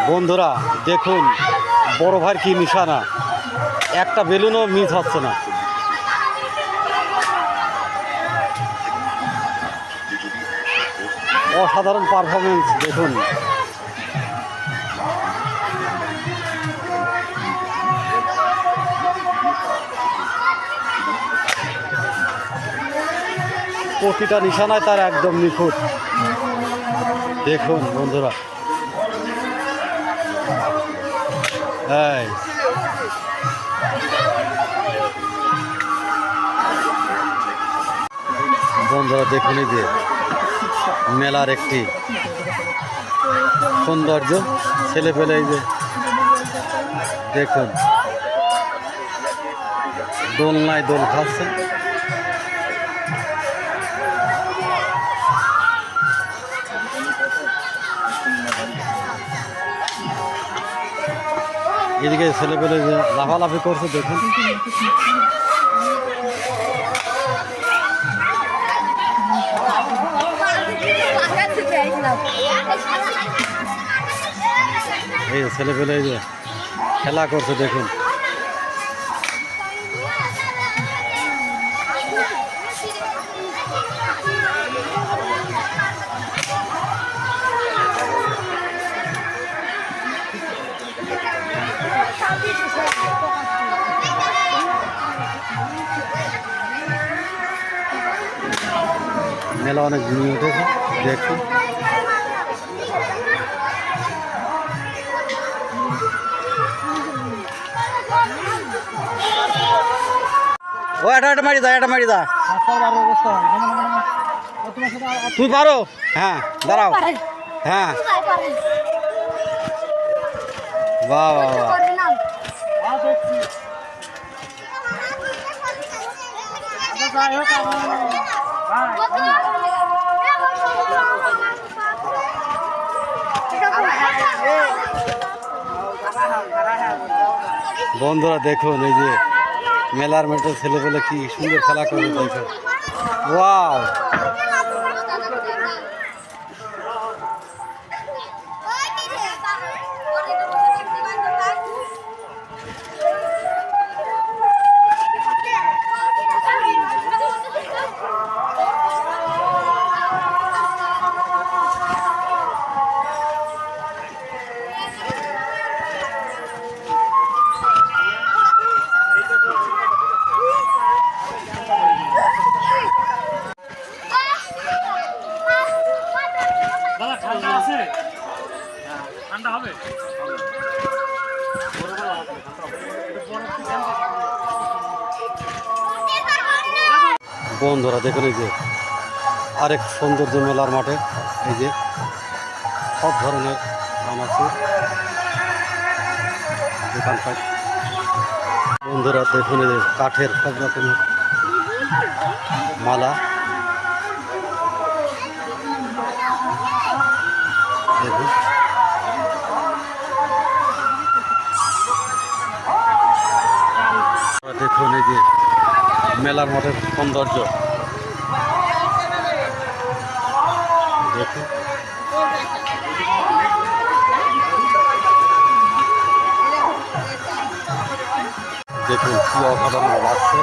বন্ধুরা দেখুন বড় ভাইয়ের কি নিশানা, একটা বেলুনও মিস হচ্ছে না। অসাধারণ পারফরমেন্স দেখুন। প্রতিটা নিশানায় তার একদম নিখুঁত। দেখুন বন্ধুরা, বন্ধুরা দেখুন এই যে মেলার একটি সৌন্দর্য, ছেলে পেলে এই যে দেখুন দোলনায় দোল খাচ্ছে। এদিকে ছেলে পেলে যে লাফালাফি করছে দেখুন। এই ছেলে পেলে যে খেলা করছে দেখুন। মেলা অনেক জমিয়ে উঠেছে দেখুন। ও এটা মারি দা, এটা মারি দা। তুই পারো? হ্যাঁ দাঁড়াও। হ্যাঁ বাহ বাহ বাহ। বন্ধুরা দেখুন এই যে মেলার মাঠে ছেলে পেলে কি সুন্দর খেলা করে দেখো। ওয়াও, ঠান্ডা হবে। বন্ধুরা দেখুন এই যে আরেক সৌন্দর্য মেলার মাঠে এই যে সব ধরনের দাম আছে দোকানপাট। বন্ধুরা দেখুন এই যে কাঠের সব রকমের মালা দেখুন। দেখুন এই যে মেলার মাঠের সৌন্দর্য দেখুন। দেখুন কি অসাধারণ লাগছে।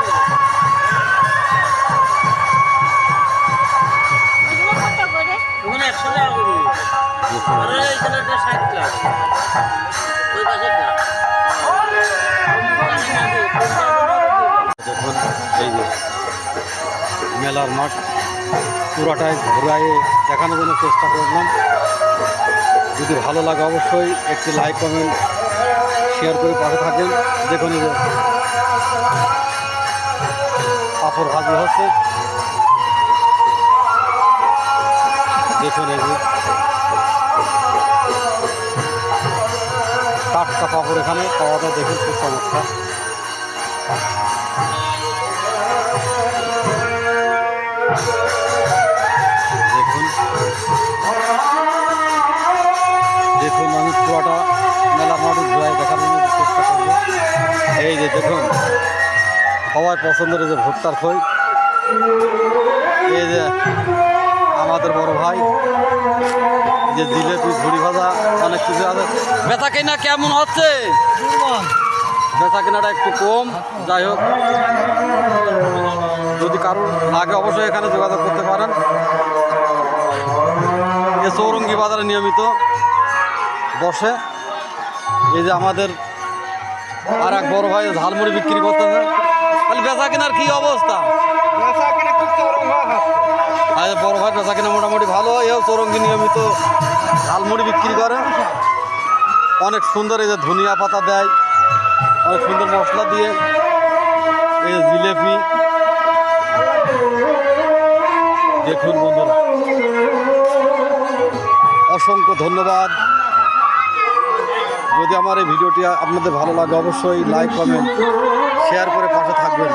দেখুন এই যে মেলার মাঠ পুরাটাই ঘুরাই দেখানোর জন্য চেষ্টা করলাম। যদি ভালো লাগে অবশ্যই একটি লাইক কমেন্ট শেয়ার করে পাশে থাকেন। দেখুন এই যে পাঁপড় ভাজি হচ্ছে দেখুন। এই যে টাটকা পাঁপড় এখানে পাওয়া যায় দেখুন, খুব চমৎকার। দেখুন দেখুন আমি পুরোটা মেলার মাঠে ঘুরাই দেখানোর চেষ্টা করবো। এই যে দেখুন সবাই পছন্দের যে ভুট্টার খই, এই যে আমাদের বড় ভাই এই যে জিলেপি ঝুড়ি ভাজা অনেক কিছু আছে। বেচা কেনা কেমন হচ্ছে? বেচা কেনাটা একটু কম। যাই হোক, যদি কারোর লাগে অবশ্যই এখানে যোগাযোগ করতে পারেন। এ চৌরঙ্গি বাজারে নিয়মিত বসে। এই যে আমাদের আর এক বড় ভাই ঝালমুড়ি বিক্রি করতেছে। তাহলে বেচা কেনার কি অবস্থা? আর বড় ভাই বেচা কেনা মোটামুটি ভালো। এও চৌরঙ্গি নিয়মিত ঝালমুড়ি বিক্রি করে। অনেক সুন্দর, এই যে ধনিয়া পাতা দেয়, অনেক সুন্দর মশলা দিয়ে। এই যে জিলেপি দেখুন বন্ধুরা, অসংখ্য ধন্যবাদ। যদি আমার এই ভিডিওটি আপনাদের ভালো লাগে অবশ্যই লাইক কমেন্ট শেয়ার করে পাশে থাকবেন।